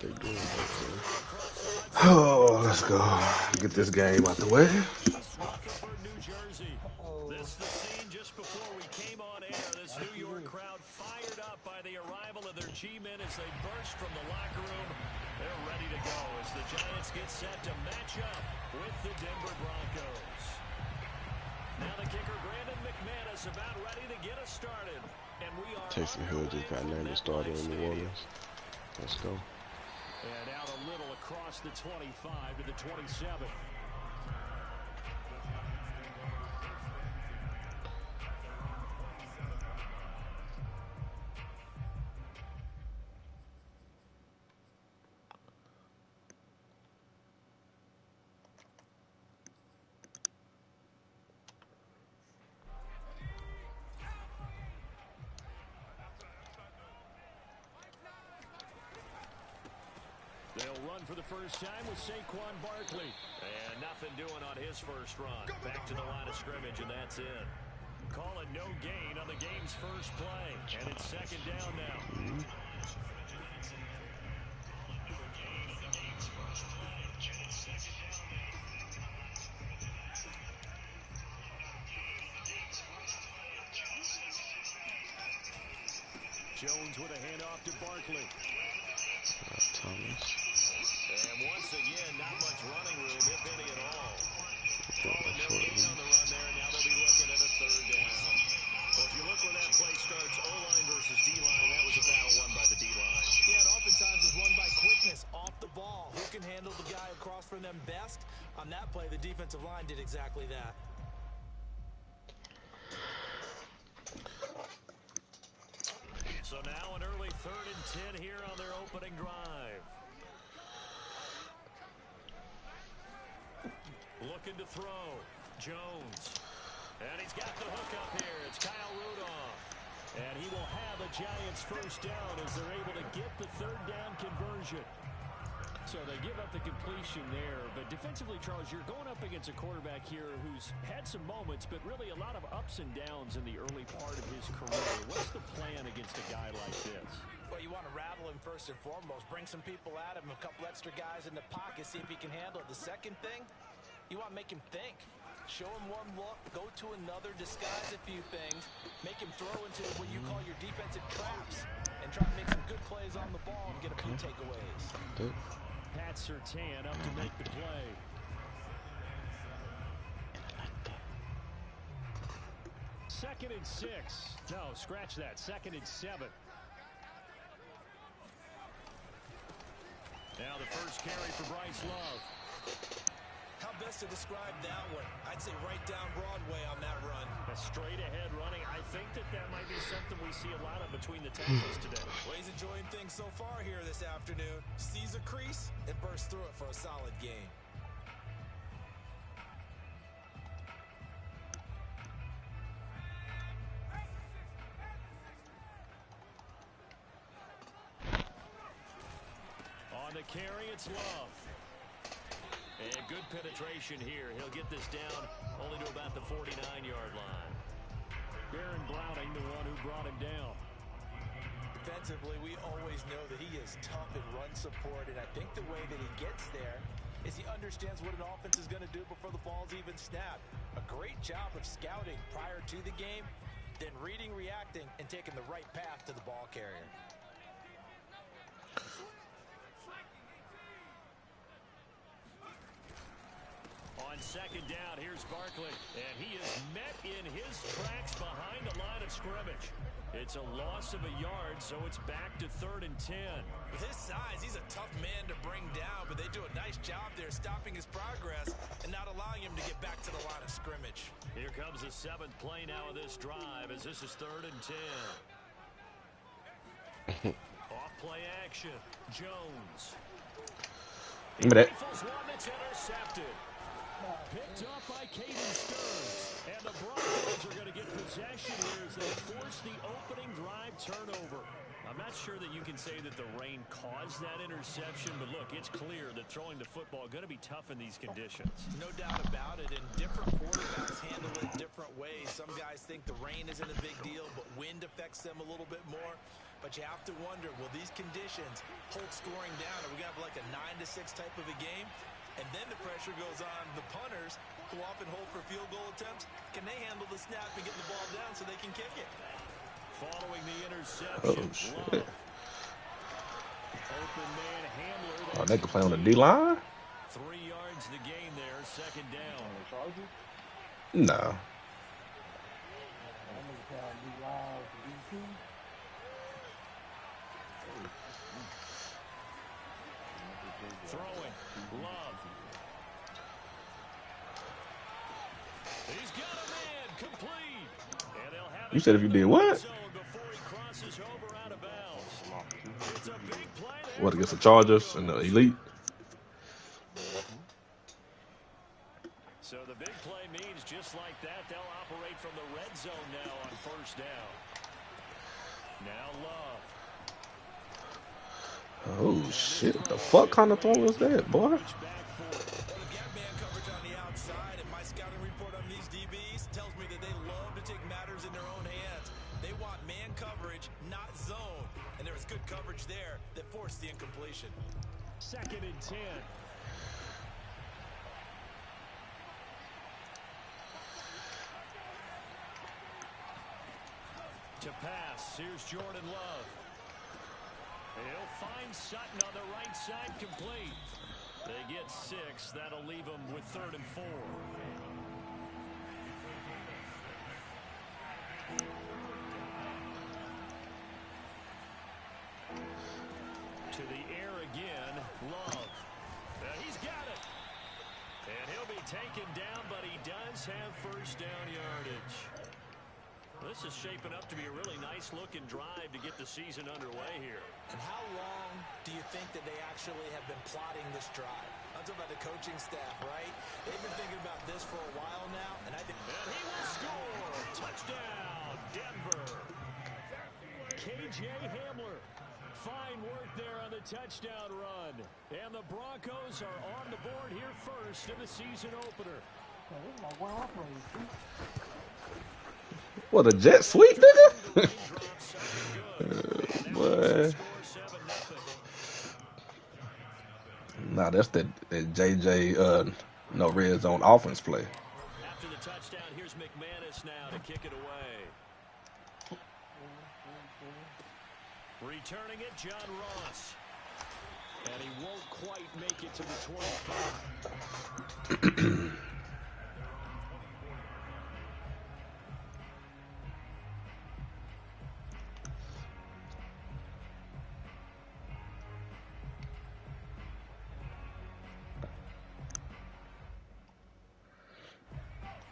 they doing back there. Oh, let's go. Get this game out the way. East Rutherford, New Jersey. This is the scene just before we came on air. This New York crowd fired up by the arrival of their G-men as they burst from the locker room. They're ready to go as the Giants get set to match up with the Denver Broncos. Now the kicker, Brandon McManus, about ready to get us started. And we are Taysom Hill just got named the starter in New Orleans. Let's go. And out a little across the 25 to the 27. They'll run for the first time with Saquon Barkley. And nothing doing on his first run. Back to the line of scrimmage, and that's it. Calling no gain on the game's first play. And it's second down now. Jones with a handoff to Barkley. Thomas. And once again, not much running room, if any at all. Calling no gain on the run there. Now they'll be looking at a third down. Well, if you look where that play starts, O-line versus D-line, that was a battle won by the D-line. Yeah, and oftentimes it's won by quickness off the ball. Who can handle the guy across from them best? On that play, the defensive line did exactly that. So now an early 3rd and 10 here on their opening drive. Looking to throw. Jones. And he's got the hook up here. It's Kyle Rudolph. And he will have a Giants first down as they're able to get the third down conversion. So they give up the completion there. But defensively, Charles, you're going up against a quarterback here who's had some moments, but really a lot of ups and downs in the early part of his career. What's the plan against a guy like this? Well, you want to rattle him first and foremost. Bring some people at him, a couple extra guys in the pocket, see if he can handle it. The second thing, you want to make him think. Show him one look, go to another, disguise a few things, make him throw into what you call your defensive traps, and try to make some good plays on the ball and get a few takeaways. Pat Surtain up to make the play. Second and 6. No, scratch that. 2nd and 7. Now the first carry for Bryce Love. How best to describe that one? I'd say right down Broadway on that run. A straight ahead running. I think that might be something we see a lot of between the tackles today. Well, he's enjoying things so far here this afternoon. Sees a crease and bursts through it for a solid gain. On the carry, it's Love. And good penetration here. He'll get this down only to about the 49-yard line. Baron Browning, the one who brought him down. Defensively, we always know that he is tough in run support, and I think the way that he gets there is he understands what an offense is going to do before the ball's even snapped. A great job of scouting prior to the game, then reading, reacting, and taking the right path to the ball carrier. On second down, here's Barkley, and he is met in his tracks behind the line of scrimmage. It's a loss of a yard, so it's back to 3rd and 10. With his size, he's a tough man to bring down, but they do a nice job there stopping his progress and not allowing him to get back to the line of scrimmage. Here comes the 7th play now of this drive as this is 3rd and 10. Off play action, Jones. He rifles one that's intercepted. Picked up by Caden Stearns. And the Broncos are going to get possession here as they force the opening drive turnover. I'm not sure that you can say that the rain caused that interception, but look, it's clear that throwing the football is going to be tough in these conditions. No doubt about it, and different quarterbacks handle it different ways. Some guys think the rain isn't a big deal, but wind affects them a little bit more. But you have to wonder, will these conditions hold scoring down? Are we going to have like a 9-6 type of a game? And then the pressure goes on the punters, who often hold for field goal attempts. Can they handle the snap and get the ball down so they can kick it? Following the Oh, interception, shit. open man Hamler. Oh, they can play on the D-line? 3 yards to gain there, second down. No. Throwing, Love. He's got a man, complete. And they'll have You said if you did what? before he crosses over out of bounds. It's a big play there. What, against the Chargers and the Elite? So the big play means just like that, they'll operate from the red zone now on first down. Now Love. Oh, shit. What the fuck kind of throw was that, boy? Well, they've got man coverage on the outside, and my scouting report on these DBs tells me that they love to take matters in their own hands. They want man coverage, not zone. And there was good coverage there that forced the incompletion. 2nd and 10. To pass, here's Jordan Love. He'll find Sutton on the right side, complete. They get 6. That'll leave them with 3rd and 4. To the air again, Love. He's got it. And he'll be taken down, but he does have first down yardage. This is shaping up to be a really nice-looking drive to get the season underway here. And how long do you think that they actually have been plotting this drive? I'm talking about the coaching staff, right? They've been thinking about this for a while now, and I think... And he will score! Touchdown, Denver! K.J. Hamler. Fine work there on the touchdown run. And the Broncos are on the board here first in the season opener. What, a jet sweep, nigga? Boy. Nah, that's that JJ, no red zone offense play. After the touchdown, here's McManus now to kick it away. Returning it, John Ross. And he won't quite make it to the 25.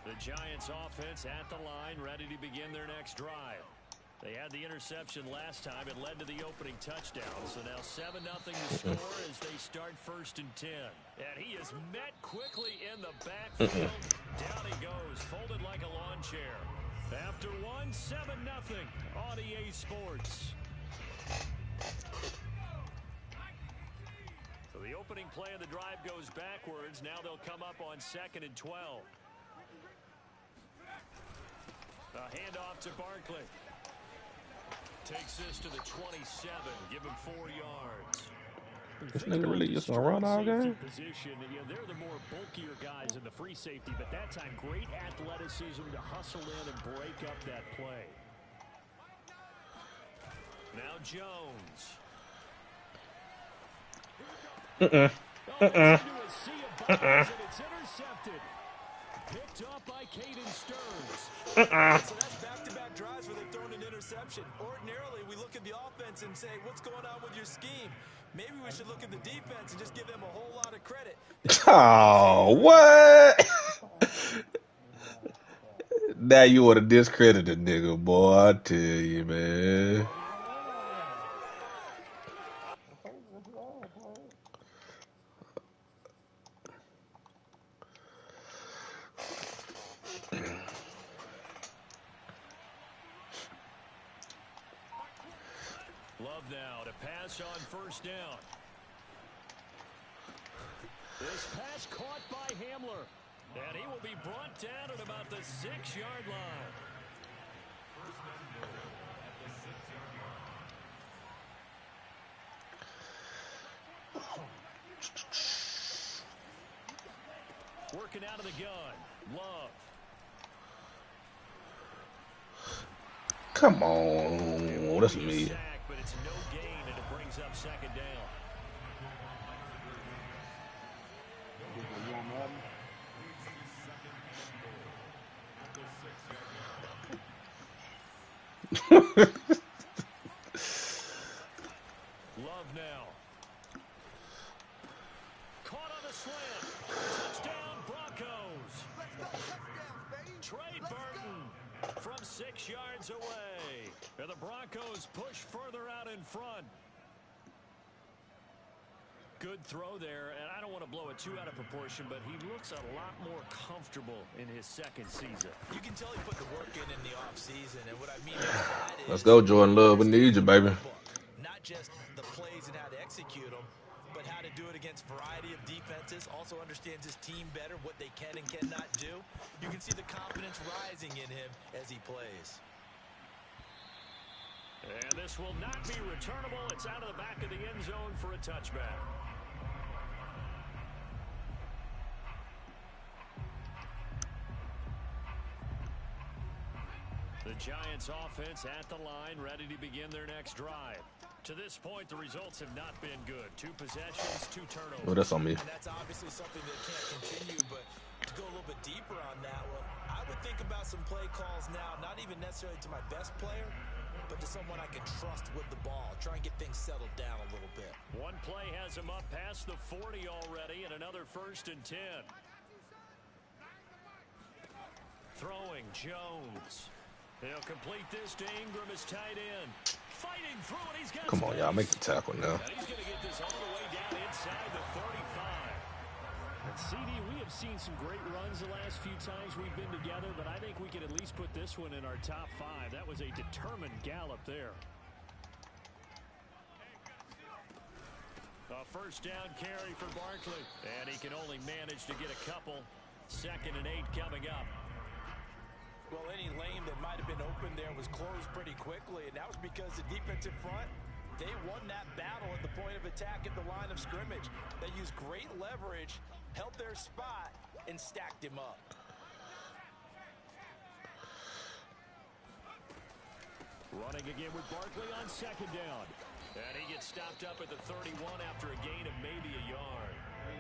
The Giants offense at the line, ready to begin their next drive. They had the interception last time. It led to the opening touchdown. So now 7-0 to score as they start 1st and 10. And he is met quickly in the backfield. Down he goes, folded like a lawn chair. After 7-0 on EA Sports. So the opening play of the drive goes backwards. Now they'll come up on 2nd and 12. A handoff to Barkley. Takes this to the 27. Give him 4 yards. This nigga really just gonna run all game? Position, they're the more bulkier guys in the free safety, but that time great athleticism to hustle in and break up that play. Now Jones. It's intercepted. Picked up by Caden Stearns. So that's back-to-back drives where they've thrown an interception. Ordinarily, we look at the offense and say, what's going on with your scheme? Maybe we should look at the defense and just give them a whole lot of credit. Oh, what? Now you want to discredit the nigga, boy. I tell you, man. Love now to pass on first down. This pass caught by Hamler. And he will be brought down at about the 6-yard line. Working out of the gun. Love. Come on. That's me. Sack, but it's no gain, and it brings up second down. Love now. Caught on the slant. Touchdown, Broncos. Trey Burton from 6 yards away. And the Broncos push further out in front. Good throw there, and I don't want to blow it too out of proportion, but he looks a lot more comfortable in his second season. You can tell he put the work in the offseason, and what I mean by that is... Let's go, Jordan Love. We need you, baby. Not just the plays and how to execute them, but how to do it against a variety of defenses. Also understands his team better, what they can and cannot do. You can see the confidence rising in him as he plays. And this will not be returnable. It's out of the back of the end zone for a touchback. The Giants offense at the line, ready to begin their next drive. To this point, the results have not been good. 2 possessions, 2 turnovers. Oh, that's on me. And that's obviously something that can't continue, but to go a little bit deeper on that one, I would think about some play calls now, not even necessarily to my best player, but to someone I can trust with the ball. Try and get things settled down a little bit. One play has him up past the 40 already, and another 1st and 10. Throwing Jones. He'll complete this to Ingram as tight end. Fighting through it, he's got Come on, y'all, make the tackle now. And he's going to get this all the way down inside the 35. And CD, we have seen some great runs the last few times we've been together, but I think we can at least put this one in our top 5. That was a determined gallop there. A first down carry for Barkley. And he can only manage to get a couple. 2nd and 8 coming up. Well, any lane that might have been open there was closed pretty quickly, and that was because the defensive front, they won that battle at the point of attack at the line of scrimmage. They used great leverage, held their spot, and stacked him up. Running again with Barkley on 2nd down. And he gets stopped up at the 31 after a gain of maybe a yard.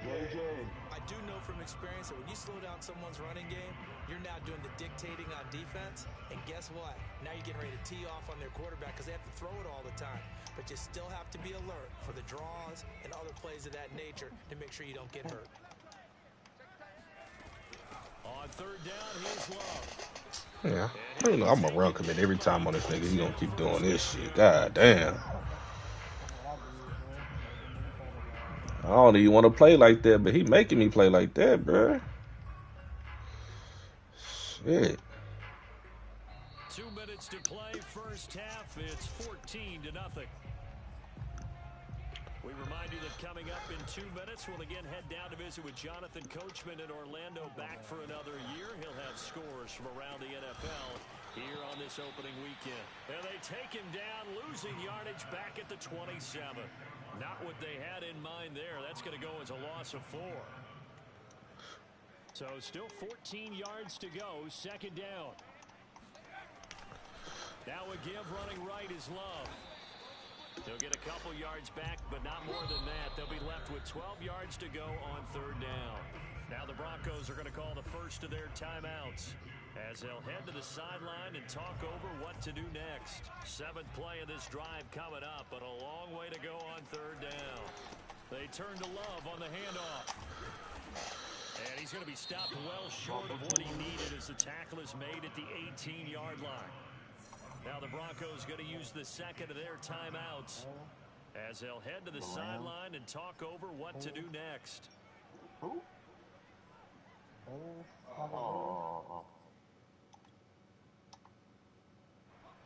I do know from experience that when you slow down someone's running game, you're now doing the dictating on defense. And guess what? Now you're getting ready to tee off on their quarterback because they have to throw it all the time. But you still have to be alert for the draws and other plays of that nature to make sure you don't get hurt. On 3rd down, here's Love. Yeah, you know, I'm a run commit every time on this nigga. He gonna keep doing this shit. God damn. I don't even want to play like that, but he making me play like that, bruh. Shit. 2 minutes to play, first half. It's 14-0. We remind you that coming up in 2 minutes, we'll again head down to visit with Jonathan Coachman in Orlando, back for another year. He'll have scores from around the NFL here on this opening weekend. And they take him down, losing yardage back at the 27. Not what they had in mind there. That's going to go as a loss of 4. So still 14 yards to go, 2nd down. Now a give running right is Love. He'll get a couple yards back, but not more than that. They'll be left with 12 yards to go on 3rd down. Now the Broncos are going to call the first of their timeouts as they'll head to the sideline and talk over what to do next. 7th play of this drive coming up, but a long way to go on 3rd down. They turn to Love on the handoff. And he's going to be stopped well short of what he needed as the tackle is made at the 18-yard line. Now the Broncos going to use the 2nd of their timeouts as they'll head to the sideline and talk over what to do next.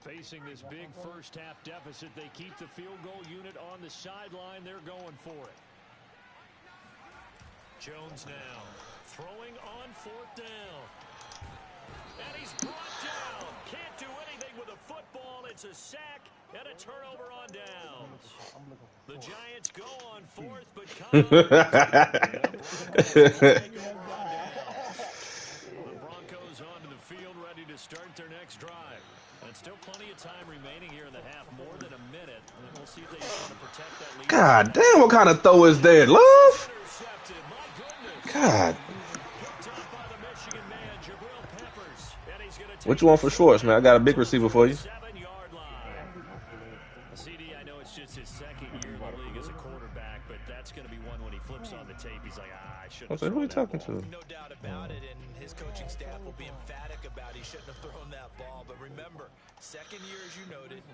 Facing this big first-half deficit, they keep the field goal unit on the sideline. They're going for it. Jones now throwing on 4th down. And he's brought down. Can't do anything with a football. It's a sack and a turnover on downs. The Giants go on 4th, but the Broncos onto the field, ready to start their next drive. And still plenty of time remaining here in the half, more than a minute. And we'll see if they want to protect that lead. God damn, what kind of throw is that, Love? God. What you want for shorts, man? I got a big receiver for you. CD, I know it's just his second year in the league as a quarterback, but that's going to be one when he flips on the tape. He's like, I shouldn't have thrown who are you talking to? No doubt about it, and his coaching staff will be emphatic about he shouldn't have thrown that ball. But remember, second year, as you noted,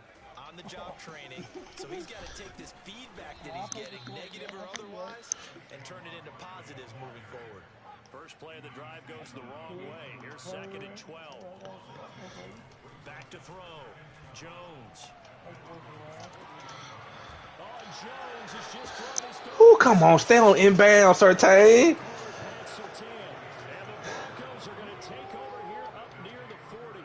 on-the-job training, so he's got to take this feedback that he's getting, negative or otherwise, and turn it into positives moving forward. First play of the drive goes the wrong way. Here's 2nd and 12. Back to throw. Jones. Oh, Jones is just throwing his third. Oh, come on, stay on inbound, Surtain. And the Broncos are going to take over here up near the 40.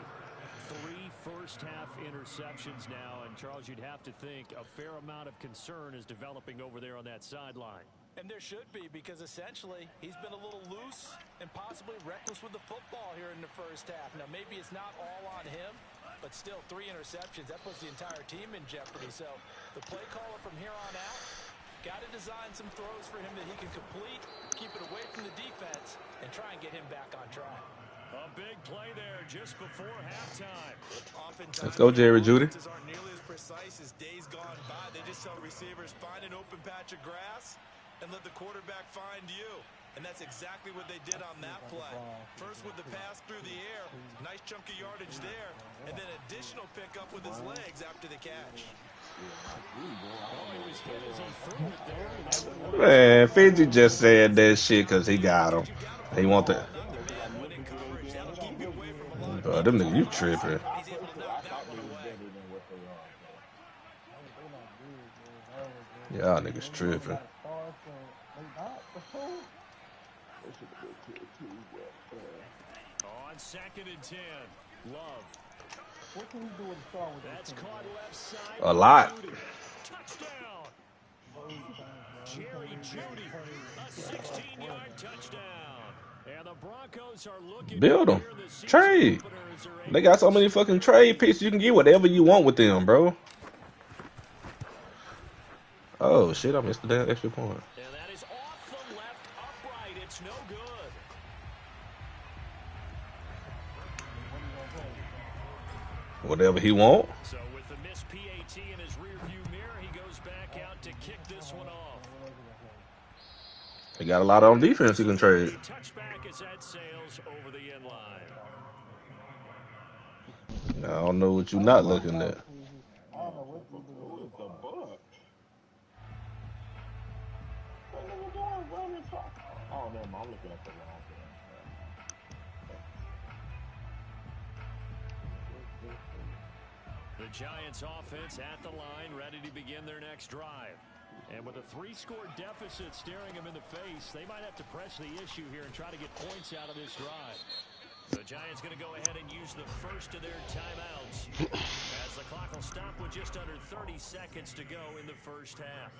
3 first-half interceptions now, and Charles, you'd have to think a fair amount of concern is developing over there on that sideline. And there should be, because essentially he's been a little loose and possibly reckless with the football here in the first half. Now, maybe it's not all on him, but still 3 interceptions. That puts the entire team in jeopardy. So the play caller from here on out got to design some throws for him that he can complete, keep it away from the defense, and try and get him back on track. A big play there just before halftime. Let's go, Jerry Jeudy. Aren't nearly as precise as days gone by. They just tell receivers, find an open patch of grass and let the quarterback find you. And that's exactly what they did on that play. First with the pass through the air, nice chunk of yardage there, and then additional pickup with his legs after the catch. Man, Fiji just said that shit because he got him. He want that. Bro, them niggas, you tripping. Y'all niggas tripping. On 2nd and 10, Love. What can he do with the That's caught left side. A lot. Touchdown. Jerry Jeudy, a 16-yard touchdown. And the Broncos are looking build them. Trade. They got so many fucking trade pieces. You can get whatever you want with them, bro. Oh, shit. I missed the damn extra point. And that is off the left upright. It's no good. Whatever he want. So with the missed PAT in his rearview mirror, he goes back out to kick this one off. He got a lot on defense he can trade. Touchback is at Sales over the end line. I don't know what you're not looking at. Oh, man, I'm looking at the wrong thing. The Giants offense at the line, ready to begin their next drive. And with a 3-score deficit staring them in the face, they might have to press the issue here and try to get points out of this drive. The Giants going to go ahead and use the first of their timeouts as the clock will stop with just under 30 seconds to go in the first half.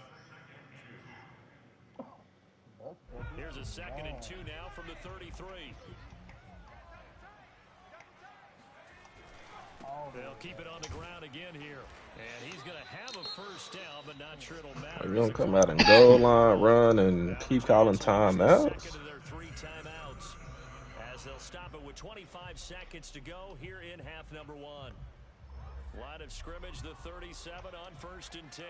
Here's a 2nd and 2 now from the 33. They'll keep it on the ground again here. And he's going to have a first down, but not sure it'll matter. You're going to come out and goal line, run, and keep calling timeouts? Second of their 3 timeouts as they'll stop it with 25 seconds to go here in half number 1. Line of scrimmage, the 37 on 1st and 10.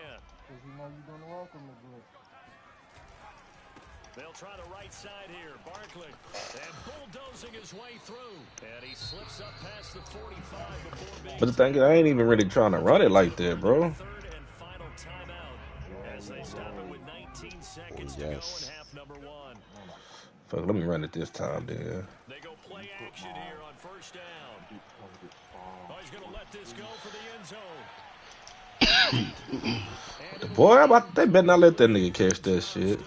They'll try the right side here. Barkley and bulldozing his way through. And he slips up past the 45 before being... But the thing is, I ain't even really trying to run it like that, bro. Third and final timeout as they stop it with 19 seconds to go in half number 1. Fuck, let me run it this time, then. They go play play action here on first down. Oh, he's going to let this go for the end zone. Boy, they better not let that nigga catch that shit.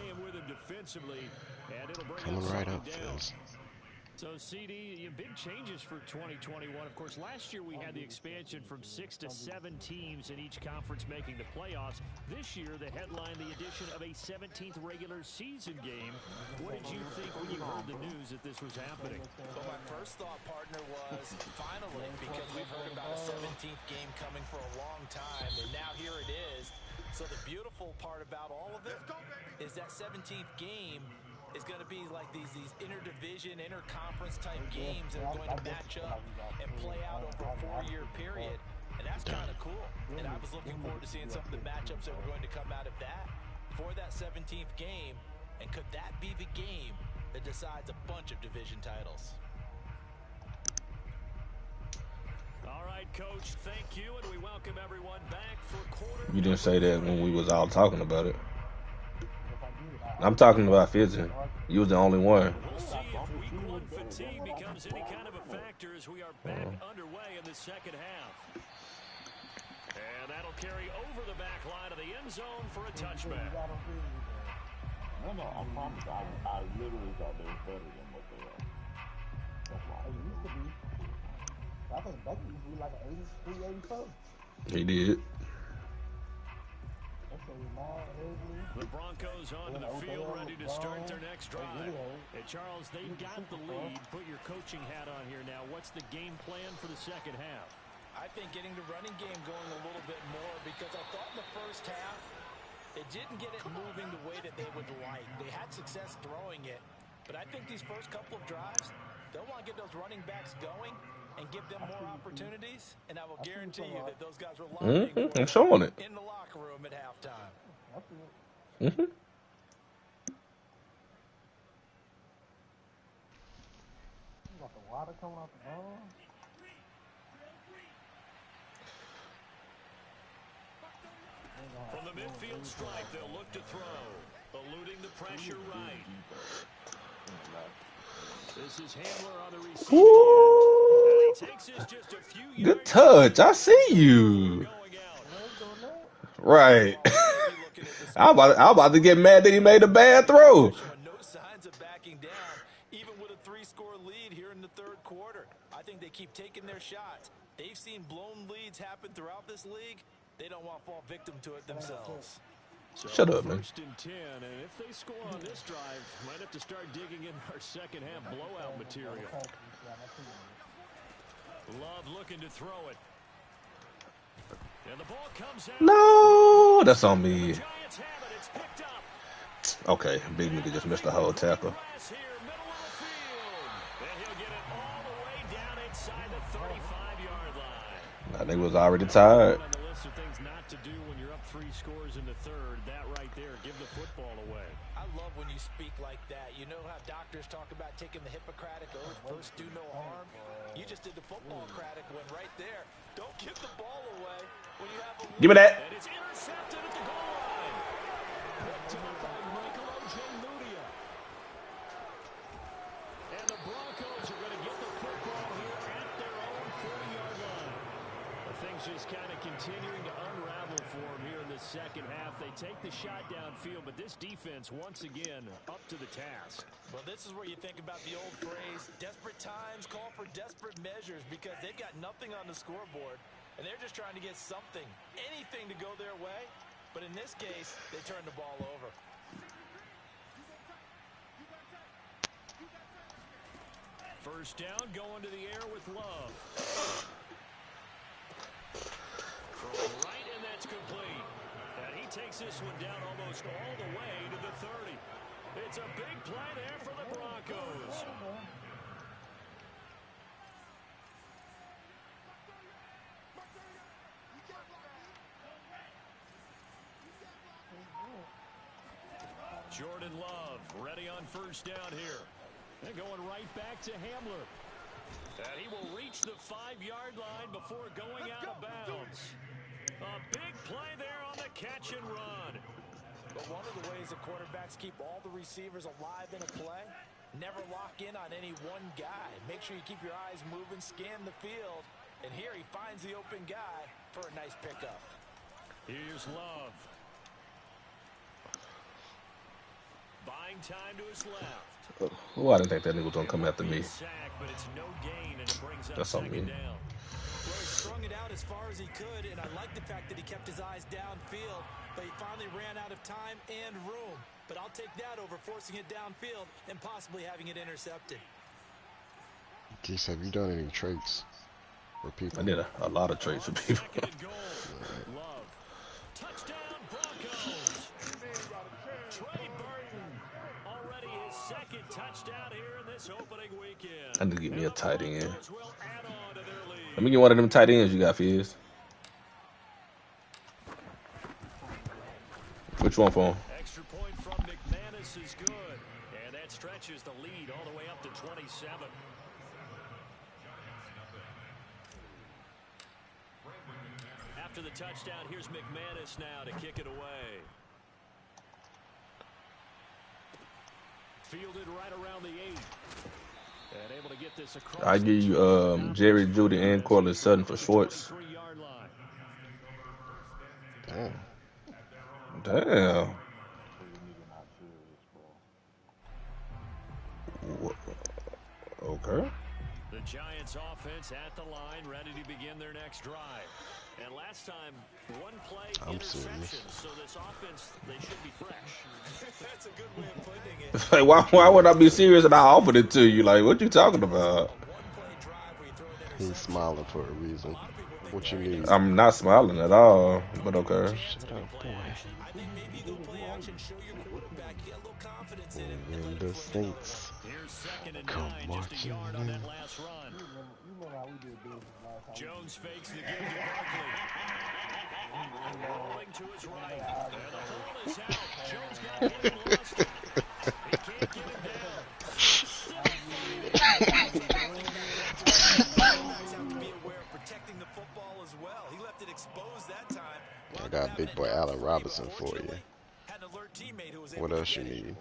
Coming right up, Fizz. So, CD, big changes for 2021. Of course, last year we had the expansion from 6 to 7 teams in each conference making the playoffs. This year, the headline, the addition of a 17th regular season game. What did you think when you heard the news that this was happening? Well, my first thought, partner, was finally, because we've heard about a 17th game coming for a long time, and now here it is. So the beautiful part about all of it is that 17th game is going to be like these interdivision, interconference type games that are going to match up and play out over a 4-year period. And that's kind of cool. And I was looking forward to seeing some of the matchups that were going to come out of that for that 17th game. And could that be the game that decides a bunch of division titles? All right, Coach, thank you, and we welcome everyone back for quarter. You didn't say that when we was all talking about it. I'm talking about Fizzy. You was the only one. We'll see if week 1 fatigue becomes any kind of a factor as we are back underway in the second half. And that'll carry over the back line of the end zone for a touchback. No, I promise. I literally thought they were better than what they are. That's why it used to be. I think Becky used to be like an 83, 84. He did. The Broncos onto the field, ready to start their next drive. And Charles, they've got the lead. Put your coaching hat on here now. What's the game plan for the second half? I think getting the running game going a little bit more, because I thought in the first half it didn't get it moving the way that they would like. They had success throwing it, but I think these first couple of drives, they'll want to get those running backs going and give them more opportunities, and I will guarantee you that those guys were lobbying I'm showing it in the locker room at halftime. Got the water coming off the ball. From the midfield stripe, they'll look to throw, eluding the pressure right. This is Hamler on the receiver. He takes this just a few good touch. I see you. Right. I'm about to get mad that he made a bad throw. No signs of backing down, even with a 3-score lead here in the third quarter. I think they keep taking their shots. They've seen blown leads happen throughout this league. They don't want to fall victim to it themselves. So shut up, man. 1st and 10, and if they score on this drive, might have to start digging in our second half blowout material. Love looking to throw it. And the ball comes out. No, that's on me. Okay, big nigga just missed the whole tackle. And he'll get it all the way down inside the 35-yard line. I think it was already tired. On the list of things not to do when you're up 3 scores in the third, that right there, give the football away. I love when you speak like that. You know how doctors talk about taking the Hippocratic oath, first do no harm? You just did the football-cratic one right there. Don't give the ball away when you have a Give me that. And it's intercepted at the goal line. Picked up by Michael Ojemudia. And the Broncos are going to get the football here at their own 40-yard line. Things just kind of continuing to unravel for them here in the second half. They take the shot downfield, but this defense, once again, up to the task. Well, this is where you think about the old phrase, desperate times call for desperate measures, because they've got nothing on the scoreboard, and they're just trying to get something, anything to go their way. But in this case, they turn the ball over. First down, going to the air with Love. Throwing right, and that's complete. And he takes this one down almost all the way to the 30. It's a big play there for the Broncos. Jordan Love ready on first down here. And going right back to Hamler. And he will reach the 5-yard line before going out of bounds. A big play there on the catch and run. But one of the ways that quarterbacks keep all the receivers alive in a play Never lock in on any one guy. Make sure you keep your eyes moving, scan the field. And here he finds the open guy for a nice pickup. Here's Love. Buying time to his left. Oh, I didn't think that nigga was gonna come after me. But it's no gain, and it brings up That's on me. second down. Well, he strung it out as far as he could, and I like the fact that he kept his eyes downfield, but he finally ran out of time and room. But I'll take that over forcing it downfield and possibly having it intercepted. Keith, have you done any traits for people? I did a lot of trades for people. Second and goal. Love. Touchdown, Broncos. Trey Burton. Already his second touchdown here in this opening weekend. I need to get me a tight end. Broncos will add on to their lead. Let me get one of them tight ends you got, Fizz. Which one for him? Extra point from McManus is good. And that stretches the lead all the way up to 27. After the touchdown, here's McManus now to kick it away. Fielded right around the 8. And able to get this across. I give you Jerry Jeudy and Cortland Sutton for Schwartz. 23-yard line. Damn. Damn. Okay. The Giants offense at the line, ready to begin their next drive. And last time, one play interception, so this offense, they should be fresh. That's a good way of putting it. Like, why would I be serious and I offered it to you? Like, what you talking about? He's smiling for a reason. What you need? I'm not smiling at all, but okay. Shut up, boy. I think maybe you go play action, show your quarterback, get a little confidence in him. And let The him play. Saints Here's second and come 9, just a marching yard on in. that last run. You remember how we did business last time? Jones fakes the give to Barkley. Rolling to his right. And the ball is out. Jones got hit and lost it. He can't get him down. Quarterbacks have to be aware of protecting the football as well. He left it exposed that time. I got big boy Allen Robinson for you. Had an alert teammate who was What able to else you get it. need?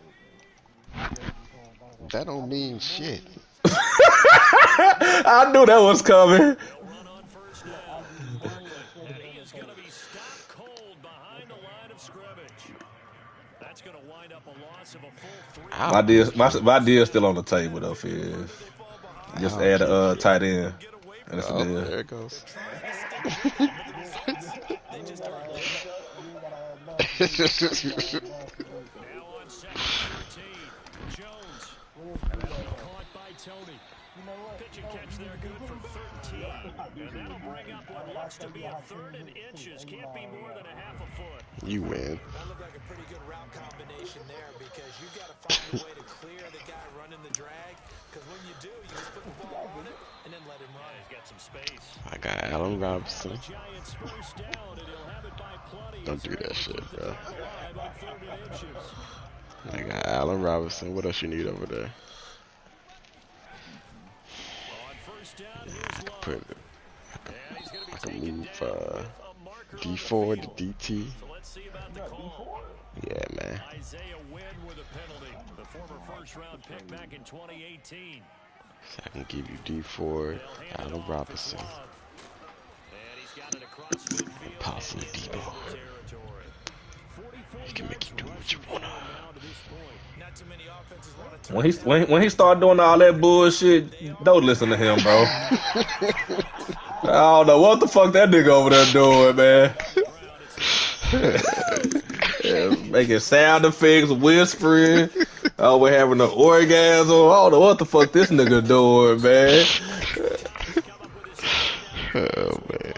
That don't mean shit. I knew that was coming. They'll run on first down. And he is going to be stopped cold behind the line of scrimmage. That's going to wind up a loss of a full 3. My deal's still on the table though, Fizz. Just add a tight end. And that's Oh, the deal. there it goes. Now on second and 13. Jones. Caught by Tony. Pitch and catch there good for 13. And that'll bring up what looks to be a third and inches. Can't be more than a half a foot. You win. That looked like a pretty good route combination there because you've got to find a way to clear the guy running the drag. Because when you do, you just put the ball on it and then let him run. He's got some space. I got Allen Robinson. Giants first down, and he'll have it by plenty. Don't do that shit, bro. Alive on third and inches. I got Allen Robinson. What else you need over there? On first down, here's Love. Put it. And he's going to be I can taken move down with a marker on the D4 field. to DT. So let's see about the call. Yeah, man. Isaiah Wynn with a penalty. The former first-round pick back in 2018. So I can give you D4, Allen Robinson, And he's got it across midfield. possibly Debo. Territory. 44 He can make you do what you want. now to this point. Not too many offenses want to When he started doing all that bullshit, don't listen to him, bro. I don't know what the fuck that nigga over there doing, man. Yeah, making sound effects, whispering, we're having an orgasm. I don't know what the fuck this nigga doing, man. Oh, man.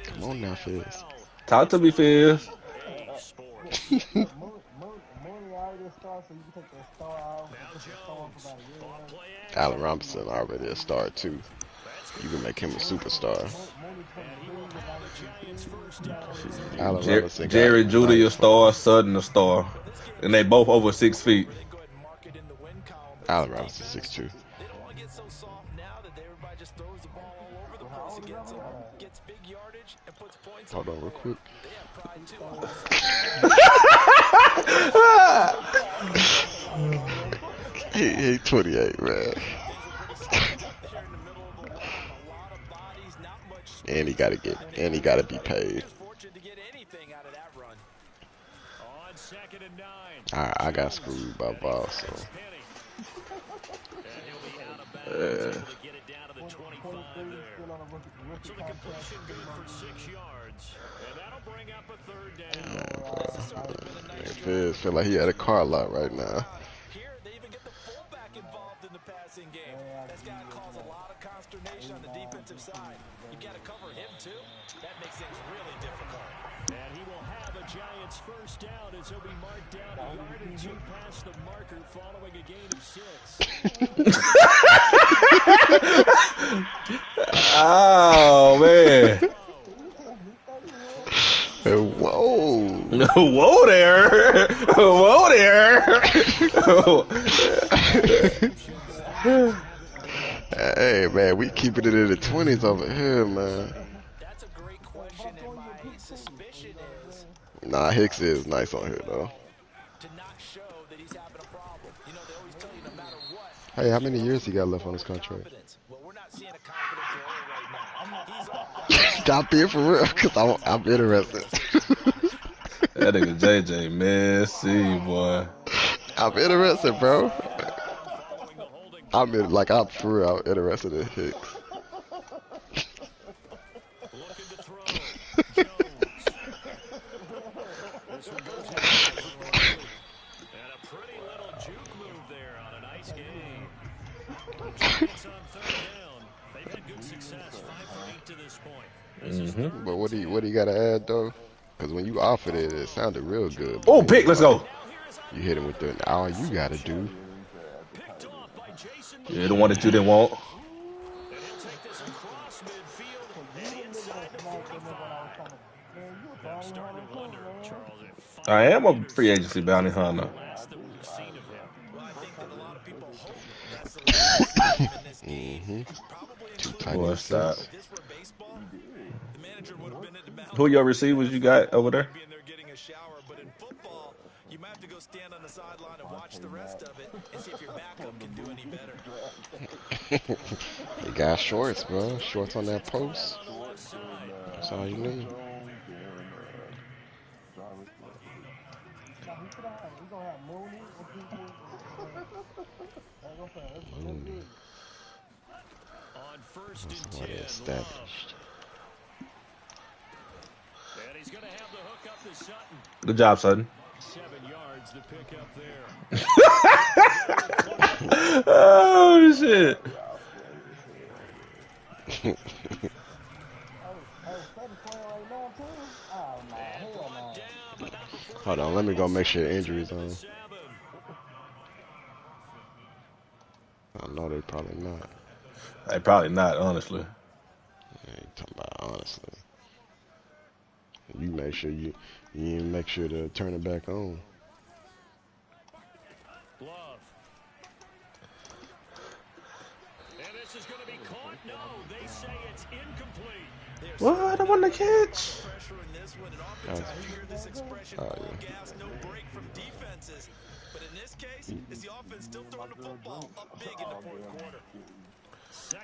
Come on now, Fizz. Talk to me, Fizz. Mooney already a star, so you can take that star out. And put the star on for about a year. Allen Robinson already a star, too. You can make him a superstar. Mooney coming through. Allen Robinson got Jerry Jeudy a star, Sutton a star. And they both over 6 feet. Allen Robinson 6'2". They don't want to get so soft now that everybody just throws the ball all over the place against him, gets big yardage, and puts points Hold on real quick. They have pride too. He 28, man. Things were pretty stacked up there in the middle of the line. A lot of bodies, not much space. And he gotta be He paid. was fortunate to get anything out of that run. On 2nd and 9. I got screwed by ball, so Penny. And he'll be out of bounds, able to get it down to the 25 there. So the completion good for 6 yards. And that'll bring up a 3rd down. This has certainly been a nice Fizz feel like he had a car lot right now. Here, they even get the fullback involved in the passing game. That's got to cause a lot of consternation on the defensive side. You've got to cover him, too. That makes things really difficult. And he will have a Giants 1st down as he'll be marked down a yard or 2 past the marker following a gain of 6. Oh man. Whoa. Whoa there. Whoa there. Hey, man, we keeping it in the 20s over here, man. That's a great question, and my suspicion is Nah, Hicks is nice on here, though. to not show that he's having a problem. You know, they always tell you no matter what. Hey, how many years he got left on his contract? Confidence. Well, we're not seeing a confident player right now. He's off. Stop being for real, because I'm interested. That nigga JJ messy, boy. I'm interested, bro. I'm for real, I'm interested in Hicks. Looking to throw. Jones. This one goes out for Barkley. And a pretty little juke move there on a nice game. The Giants on 3rd down. They've had good success, 5 for 8 to this point. This is 3rd But what do you got to add, though? Because when you offered it, it sounded real good. Oh, pick, let's go. You hit him with the, all you got to do. picked off by Jason. Yeah, the one that you didn't want. And he'll take this across midfield and inside the 45. I'm starting to wonder, Charles, if I am a free agency bounty hunter. last that we've seen of him. Well, I think that a lot of people hope that's the last game in this game. Probably Too including tight. Boy, stop. if this were baseball, the manager would have been at the mound. Who your receivers you got over there? Being there getting a shower, but in football, you might have to go stand on the sideline and watch the rest of it and see if your backup can do any better. He got shorts, bro. Shorts on that post. That's all you need. On 1st and That's what 10, it established. and he's going to have the hook up to Sutton. Good job, Sutton. 7 yards to pick up there. Oh shit. Hold on, let me go make sure injuries on. I know they probably not. Hey, probably not, honestly. Yeah, you talking about honestly. You make sure you make sure to turn it back on. Love. And this is going to be caught. No, they say it's incomplete. What? I want to catch. Pressure in this one, and oftentimes you hear this expression, Oh, all yeah. gas, no break from defenses. But in this case, is the offense still throwing the football up big in the fourth quarter?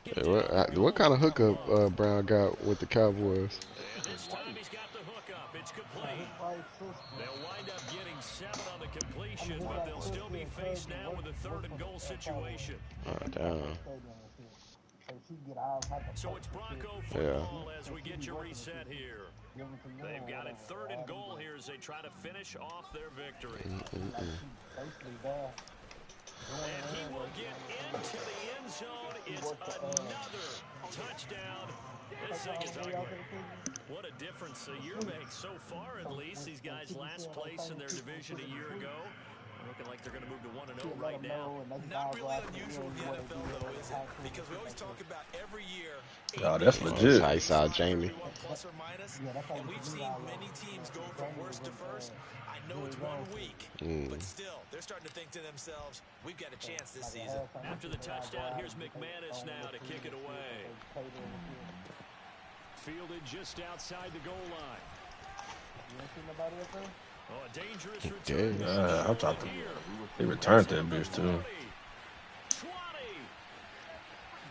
Hey, what kind of hookup Brown got with the Cowboys? And this time he's got the hook up. It's complete. They'll wind up getting 7 on the completion, but they'll still be faced now with a 3rd and goal situation. Damn. So it's Bronco football as we get you reset here. They've got a 3rd and goal here as they try to finish off their victory. And he will get into the end zone. It's another touchdown. This thing is ugly. What a difference a year makes so far, at least. These guys last place in their division a year ago. Looking like they're going to move to 1-0 right now. Not really unusual in the NFL, though, is it? Because we always talk about every year. Oh, that's That's legit. how you saw Jamie. Plus or minus, and we've seen many teams go from worst to first. I know it's 1 week, but still, they're starting to think to themselves, we've got a chance this season. After the touchdown, here's McManus now to kick it away. Fielded just outside the goal line. Oh, A dangerous Damn. return. I thought they returned that bitch too. 20.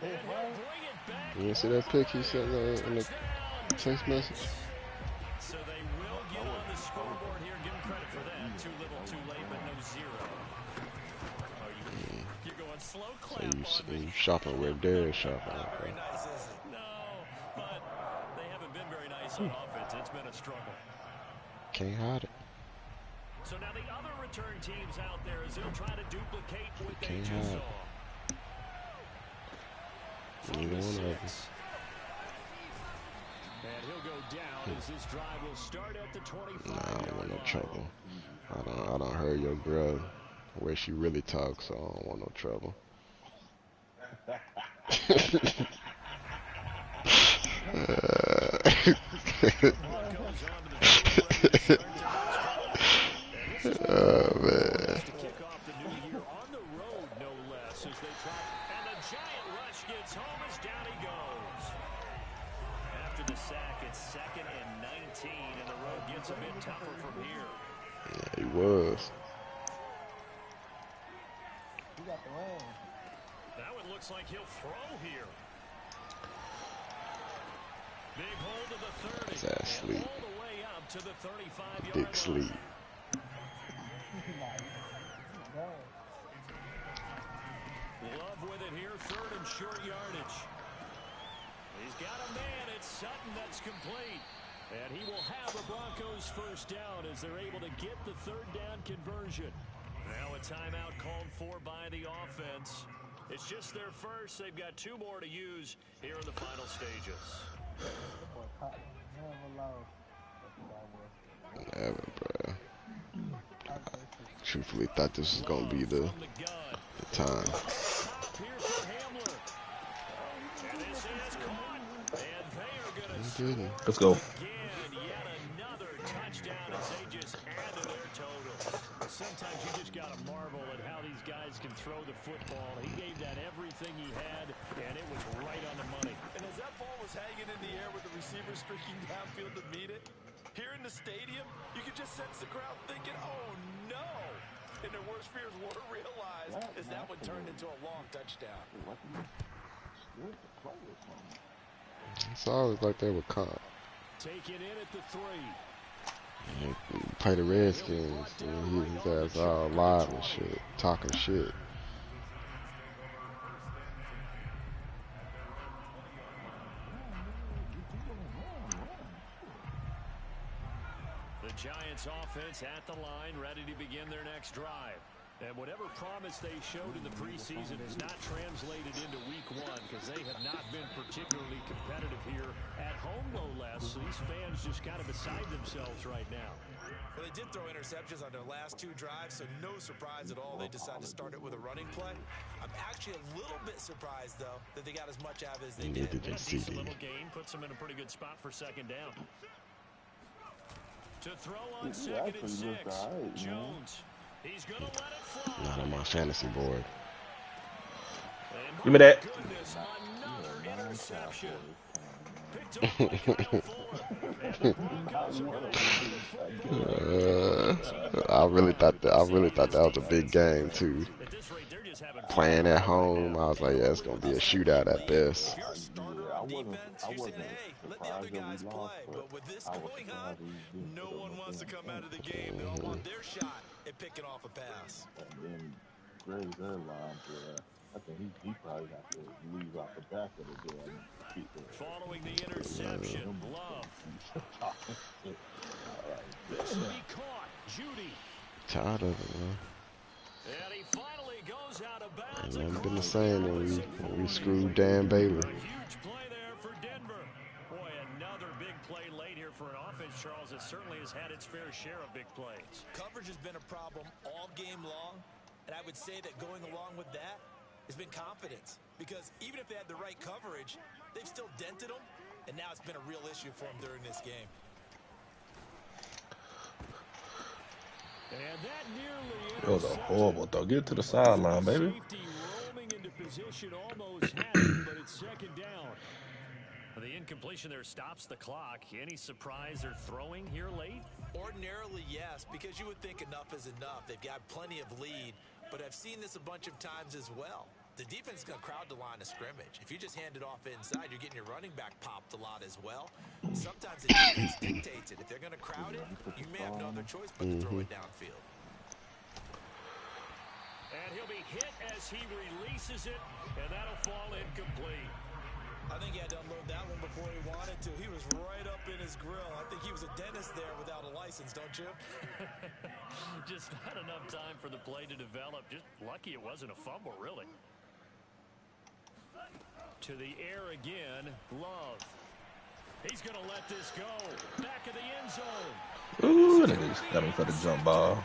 And Hey, he'll what? bring it back. You didn't see that pic he sent in the Touchdown, text message? So they will get on the scoreboard here. Give them credit for that. Too little, too late, but no zero. Oh, you're going slow So clap on me. you shopping where Darius shopping. Not very nice, is it? No, but they haven't been very nice on offense. It's been a struggle. Can't hide it. So now the other return teams out there as they'll try to duplicate what they Can't just hide. saw. Neither one of them. And he'll go down as this drive will start at the 25-yard Nah, I don't want no line. trouble. I don't heard your girl where she really talks, so I don't want no trouble. Broncos onto the field, ready to start their next drive. And this is one of the man. to kick off the new year on the road, no less, as they try. And the giant rush gets home as down he goes. After the sack, it's 2nd and 19, and the road gets a bit tougher from here. Yeah, he was. He got the ring. Now it looks like he'll throw here. Big hold to the 30. His ass And sleep. all the way up to the 35-yard Big line. sleep. Love with it here, 3rd and short yardage. He's got a man. It's Sutton that's complete. And he will have the Broncos first down as they're able to get the 3rd down conversion. Now a timeout called for by the offense. It's just their first. They've got 2 more to use here in the final stages. Never, bro. Truthfully, thought this was gonna be the time. He didn't. Let's go. Yet another touchdown as they just add to their totals. Sometimes you just got to marvel at how these guys can throw the football. He gave that everything he had, and it was right on the money. And as that ball was hanging in the air with the receiver streaking downfield to meet it, here in the stadium, you could just sense the crowd thinking, oh no! And their worst fears were realized as that one turned into a long touchdown. It's always like they were caught. Take it in at the 3. Play the Redskins, and his ass all live and shit, talking shit. The Giants offense at the line, ready to begin their next drive. And whatever promise they showed in the preseason has not translated into week 1 because they have not been particularly competitive here at home, no less. So these fans just kind of beside themselves right now. Well, they did throw interceptions on their last 2 drives, so no surprise at all they decided to start it with a running play. I'm actually a little bit surprised, though, that they got as much out as they did. Needed a Decent CD. little gain puts them in a pretty good spot for 2nd down. To throw on 2nd and 6, Jones. He's going to let it fly. Not on my fantasy board. Give me that. Goodness, another interception. Picked up by Kyle Fuller. And the Broncos are going to run the football. I really thought that was a big game too. At this rate, they're just having fun. Playing at home, I was like, yeah, it's gonna be a shootout at best. If you're a starter on defense, you're saying, hey, let the other guys play. But with this going on, no one wants to come out of the game. They all want their shot at picking off a pass. And then Gray's airline, I think he probably got to leave out the back of the damn feet. Following the interception, Love. This will be caught. Judy. Tired of it, man. And he finally goes out of bounds. Ain't never been the same when we screwed Dan Baylor. A huge play there for Denver. Boy, another big play late here for an offense, Charles, that certainly has had its fair share of big plays. Coverage has been a problem all game long, and I would say that going along with that has been confidence. Because even if they had the right coverage, they've still dented them, and now it's been a real issue for them during this game. And that nearly That was a horrible throw. Get it to the sideline, baby. Safety roaming into position, almost had it, but it's 2nd down. The incompletion there stops the clock. Any surprise they're throwing here late? Ordinarily, yes, because you would think enough is enough. They've got plenty of lead, but I've seen this a bunch of times as well. The defense is going to crowd the line of scrimmage. If you just hand it off inside, you're getting your running back popped a lot as well. Sometimes the defense dictates it. If they're going to crowd it, you may have no other choice but to throw it downfield. And he'll be hit as he releases it, and that'll fall incomplete. I think he had to unload that one before he wanted to. He was right up in his grill. I think he was a dentist there without a license, don't you? Just not enough time for the play to develop. Just lucky it wasn't a fumble, really. To the air again, Love. He's going to let this go. Back of the end zone. Ooh, niggas got him for the jump ball.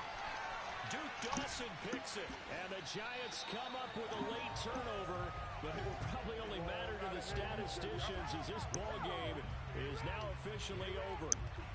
Duke Dawson picks it, and the Giants come up with a late turnover, but it will probably only matter to the statisticians as this ball game is now officially over.